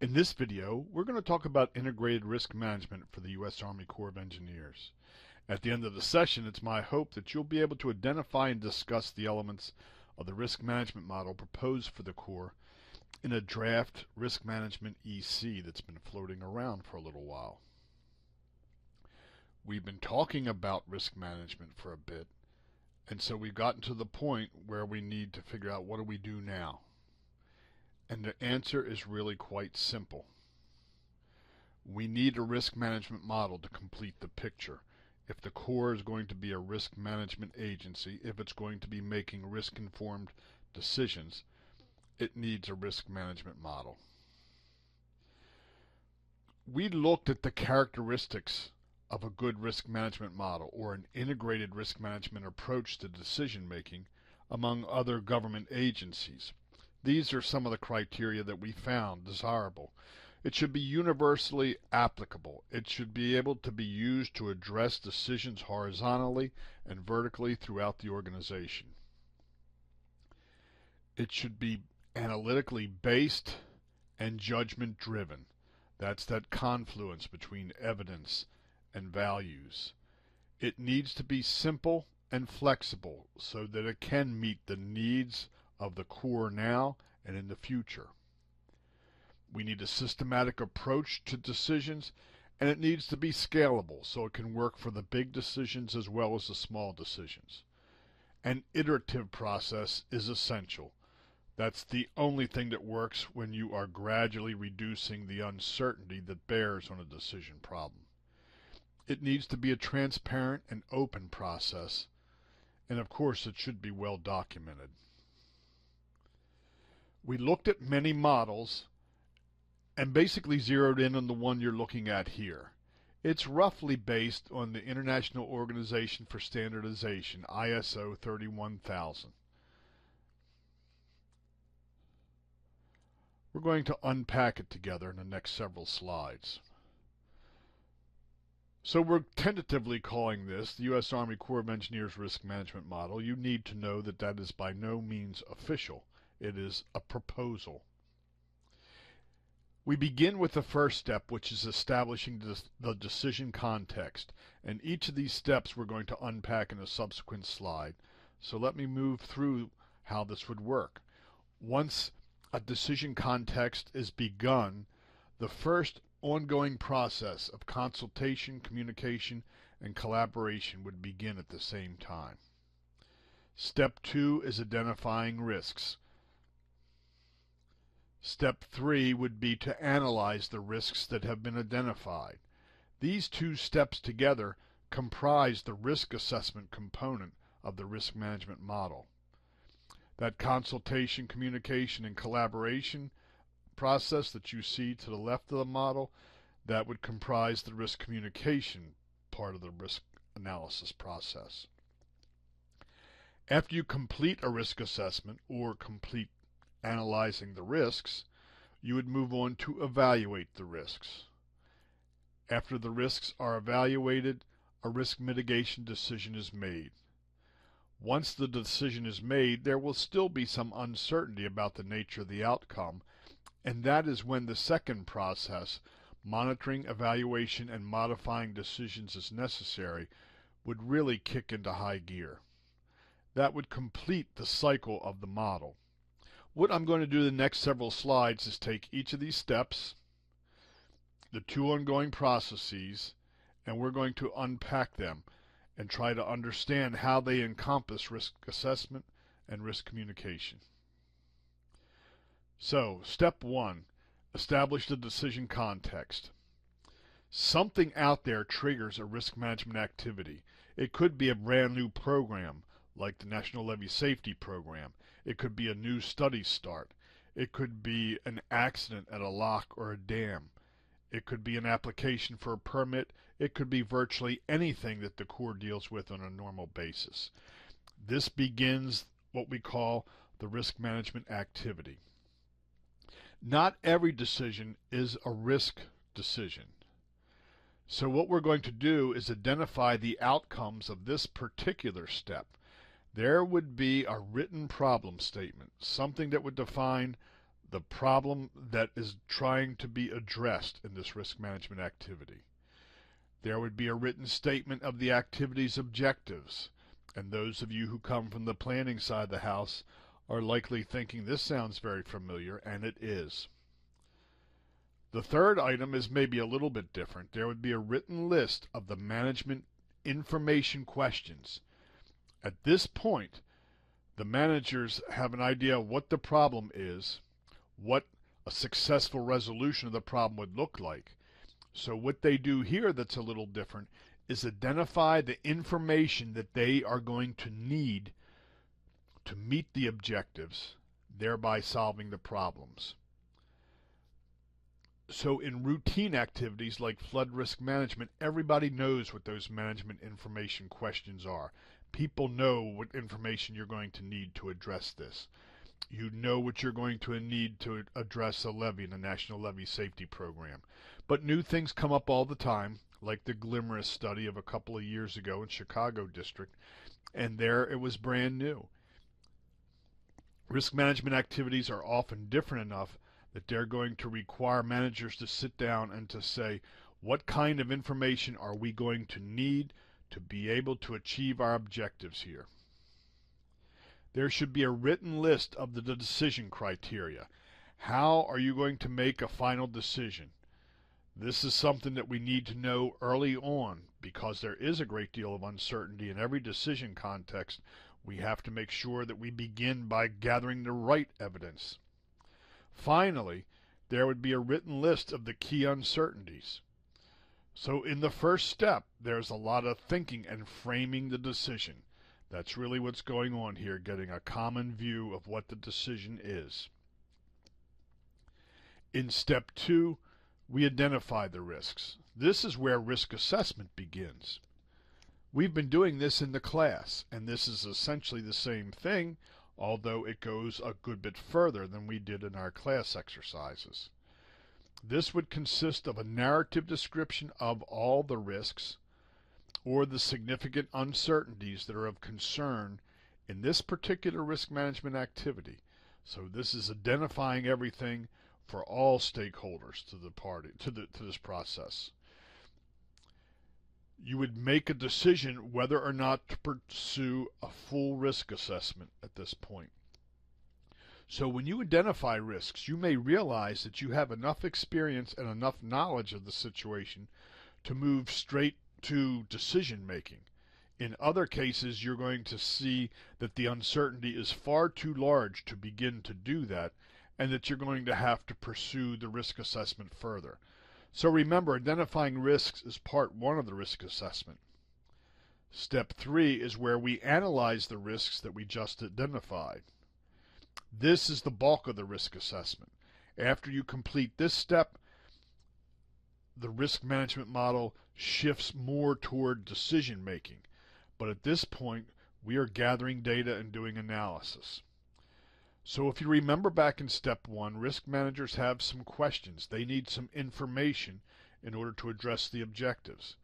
In this video, we're going to talk about integrated risk management for the U.S. Army Corps of Engineers. At the end of the session, it's my hope that you'll be able to identify and discuss the elements of the risk management model proposed for the Corps in a draft risk management EC that's been floating around for a little while. We've been talking about risk management for a bit, and so we've gotten to the point where we need to figure out what do we do now. And the answer is really quite simple. We need a risk management model to complete the picture. If the Corps is going to be a risk management agency, if it's going to be making risk-informed decisions, it needs a risk management model. We looked at the characteristics of a good risk management model, or an integrated risk management approach to decision making, among other government agencies. These are some of the criteria that we found desirable. It should be universally applicable. It should be able to be used to address decisions horizontally and vertically throughout the organization. It should be analytically based and judgment driven. That's that confluence between evidence and values. It needs to be simple and flexible so that it can meet the needs of the Corps now and in the future. We need a systematic approach to decisions, and it needs to be scalable so it can work for the big decisions as well as the small decisions. An iterative process is essential. That's the only thing that works when you are gradually reducing the uncertainty that bears on a decision problem. It needs to be a transparent and open process, and of course it should be well documented. We looked at many models and basically zeroed in on the one you're looking at here. It's roughly based on the International Organization for Standardization, ISO 31000. We're going to unpack it together in the next several slides. So we're tentatively calling this the U.S. Army Corps of Engineers Risk Management Model. You need to know that that is by no means official. It is a proposal. We begin with the first step, which is establishing the decision context. And each of these steps we're going to unpack in a subsequent slide. So let me move through how this would work. Once a decision context is begun, the first ongoing process of consultation, communication, and collaboration would begin at the same time. Step 2 is identifying risks. Step 3 would be to analyze the risks that have been identified. These two steps together comprise the risk assessment component of the risk management model. That consultation, communication, and collaboration process that you see to the left of the model, that would comprise the risk communication part of the risk analysis process. After you complete a risk assessment or complete analyzing the risks, you would move on to evaluate the risks. After the risks are evaluated, a risk mitigation decision is made. Once the decision is made, there will still be some uncertainty about the nature of the outcome, and that is when the second process, monitoring, evaluation, and modifying decisions as necessary, would really kick into high gear. That would complete the cycle of the model. What I'm going to do in the next several slides is take each of these steps, the two ongoing processes, and we're going to unpack them and try to understand how they encompass risk assessment and risk communication. So, step 1, establish the decision context. Something out there triggers a risk management activity. It could be a brand new program, like the National Levee Safety Program. It could be a new study start. It could be an accident at a lock or a dam. It could be an application for a permit. It could be virtually anything that the Corps deals with on a normal basis. This begins what we call the risk management activity. Not every decision is a risk decision. So what we're going to do is identify the outcomes of this particular step. There would be a written problem statement, something that would define the problem that is trying to be addressed in this risk management activity. There would be a written statement of the activity's objectives, and those of you who come from the planning side of the house are likely thinking this sounds very familiar, and it is. The third item is maybe a little bit different. There would be a written list of the management information questions. At this point, the managers have an idea of what the problem is, what a successful resolution of the problem would look like. So what they do here that's a little different is identify the information that they are going to need to meet the objectives, thereby solving the problems. So in routine activities like flood risk management, everybody knows what those management information questions are. People know what information you're going to need to address this. You know what you're going to need to address a levee in a National Levee Safety Program. But new things come up all the time, like the Glimmerous study of a couple of years ago in Chicago District, and there it was brand new. Risk management activities are often different enough that they're going to require managers to sit down and to say, what kind of information are we going to need to be able to achieve our objectives here? There should be a written list of the decision criteria. How are you going to make a final decision? This is something that we need to know early on because there is a great deal of uncertainty in every decision context. We have to make sure that we begin by gathering the right evidence. Finally, there would be a written list of the key uncertainties. So in the first step, there's a lot of thinking and framing the decision. That's really what's going on here, getting a common view of what the decision is. In step 2, we identify the risks. This is where risk assessment begins. We've been doing this in the class, and this is essentially the same thing, although it goes a good bit further than we did in our class exercises. This would consist of a narrative description of all the risks or the significant uncertainties that are of concern in this particular risk management activity. So this is identifying everything for all stakeholders to this process. You would make a decision whether or not to pursue a full risk assessment at this point. So when you identify risks, you may realize that you have enough experience and enough knowledge of the situation to move straight to decision making. In other cases, you're going to see that the uncertainty is far too large to begin to do that, and that you're going to have to pursue the risk assessment further. So remember, identifying risks is part 1 of the risk assessment. Step 3 is where we analyze the risks that we just identified. This is the bulk of the risk assessment. After you complete this step, the risk management model shifts more toward decision making. But at this point, we are gathering data and doing analysis. So if you remember back in step 1, risk managers have some questions. They need some information in order to address the objectives.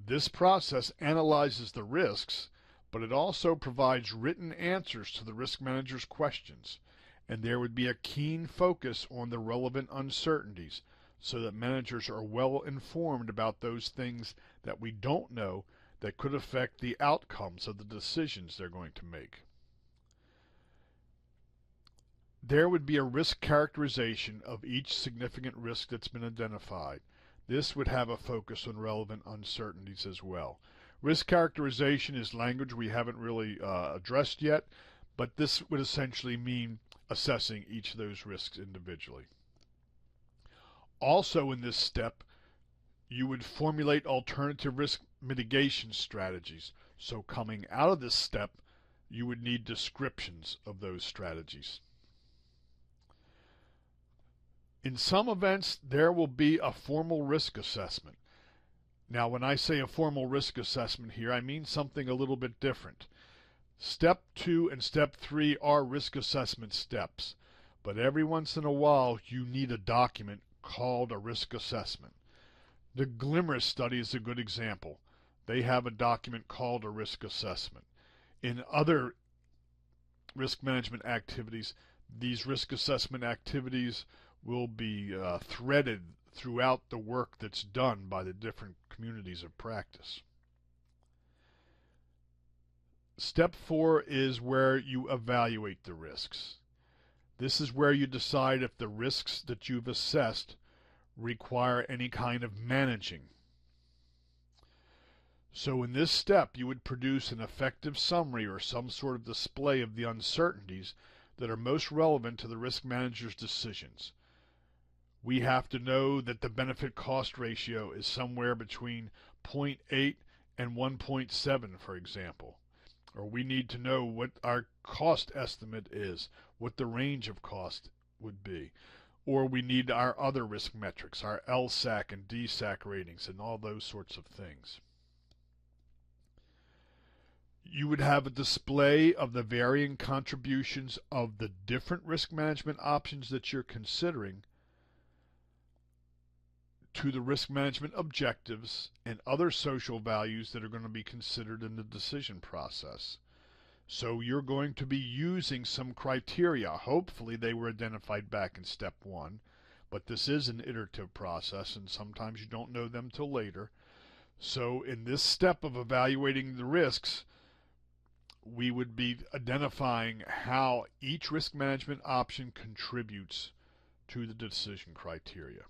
This process analyzes the risks, but it also provides written answers to the risk manager's questions. And there would be a keen focus on the relevant uncertainties so that managers are well informed about those things that we don't know that could affect the outcomes of the decisions they're going to make. There would be a risk characterization of each significant risk that's been identified. This would have a focus on relevant uncertainties as well. Risk characterization is language we haven't really addressed yet, but this would essentially mean assessing each of those risks individually. Also in this step, you would formulate alternative risk mitigation strategies. So coming out of this step, you would need descriptions of those strategies. In some events, there will be a formal risk assessment. Now, when I say a formal risk assessment here, I mean something a little bit different. Step 2 and step 3 are risk assessment steps, but every once in a while you need a document called a risk assessment. The Glimmerous study is a good example. They have a document called a risk assessment. In other risk management activities, These risk assessment activities will be threaded throughout the work that's done by the different communities of practice. Step 4 is where you evaluate the risks. This is where you decide if the risks that you've assessed require any kind of managing. So in this step, you would produce an effective summary or some sort of display of the uncertainties that are most relevant to the risk manager's decisions. We have to know that the benefit-cost ratio is somewhere between 0.8 and 1.7, for example. Or we need to know what our cost estimate is, what the range of cost would be. Or we need our other risk metrics, our LSAC and DSAC ratings and all those sorts of things. You would have a display of the varying contributions of the different risk management options that you're considering to the risk management objectives and other social values that are going to be considered in the decision process. So you're going to be using some criteria. Hopefully they were identified back in step 1, but this is an iterative process and sometimes you don't know them till later. So in this step of evaluating the risks, we would be identifying how each risk management option contributes to the decision criteria.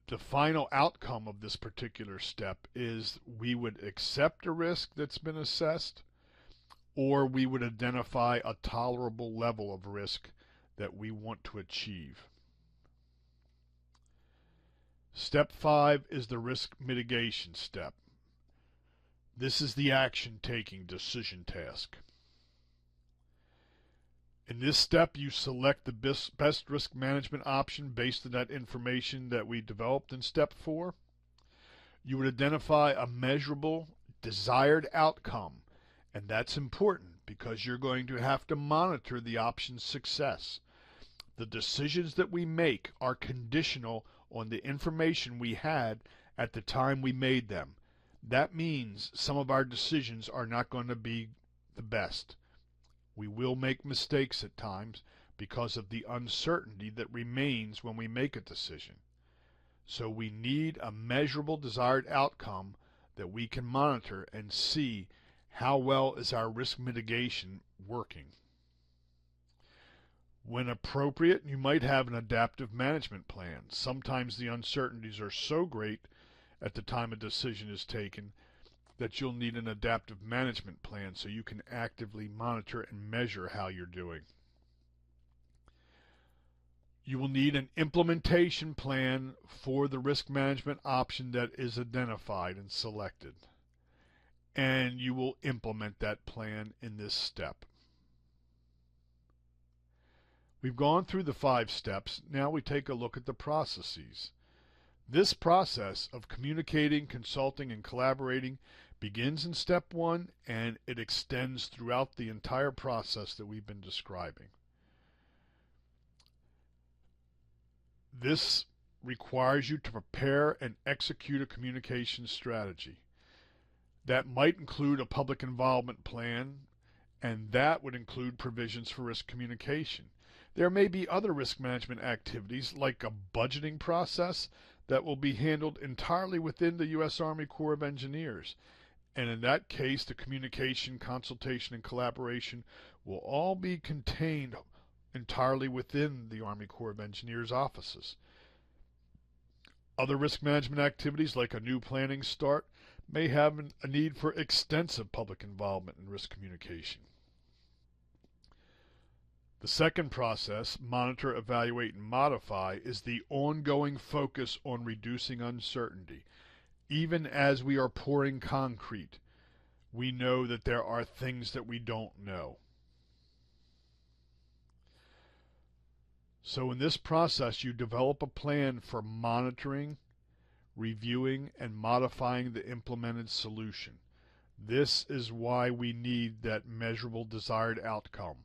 The final outcome of this particular step is we would accept a risk that's been assessed, or we would identify a tolerable level of risk that we want to achieve. Step 5 is the risk mitigation step. This is the action-taking decision task. In this step, you select the best risk management option based on that information that we developed in step 4. You would identify a measurable, desired outcome, and that's important because you're going to have to monitor the option's success. The decisions that we make are conditional on the information we had at the time we made them. That means some of our decisions are not going to be the best. We will make mistakes at times because of the uncertainty that remains when we make a decision. So we need a measurable desired outcome that we can monitor and see how well is our risk mitigation working. When appropriate, you might have an adaptive management plan. Sometimes the uncertainties are so great at the time a decision is taken that you'll need an adaptive management plan so you can actively monitor and measure how you're doing. You will need an implementation plan for the risk management option that is identified and selected. And you will implement that plan in this step. We've gone through the 5 steps. Now we take a look at the processes. This process of communicating, consulting, and collaborating begins in step 1 and it extends throughout the entire process that we've been describing. This requires you to prepare and execute a communication strategy. That might include a public involvement plan, and that would include provisions for risk communication. There may be other risk management activities like a budgeting process that will be handled entirely within the U.S. Army Corps of Engineers. And in that case, the communication, consultation, and collaboration will all be contained entirely within the Army Corps of Engineers offices. Other risk management activities like a new planning start may have a need for extensive public involvement in risk communication. The second process, monitor, evaluate, and modify, is the ongoing focus on reducing uncertainty. Even as we are pouring concrete, we know that there are things that we don't know. So in this process, you develop a plan for monitoring, reviewing, and modifying the implemented solution. This is why we need that measurable desired outcome.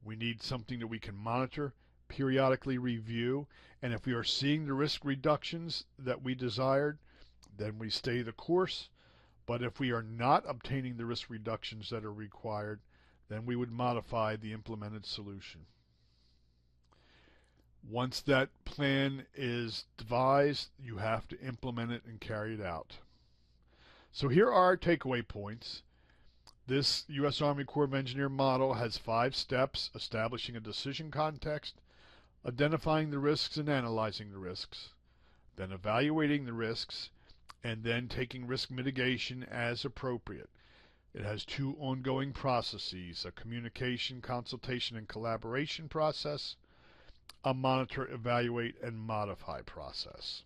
We need something that we can monitor, periodically review, and if we are seeing the risk reductions that we desired, then we stay the course. But if we are not obtaining the risk reductions that are required, then we would modify the implemented solution. Once that plan is devised, you have to implement it and carry it out. So here are our takeaway points. This U.S. Army Corps of Engineer model has 5 steps: establishing a decision context, identifying the risks and analyzing the risks, then evaluating the risks, and then taking risk mitigation as appropriate. It has 2 ongoing processes: a communication, consultation, and collaboration process, a monitor, evaluate, and modify process.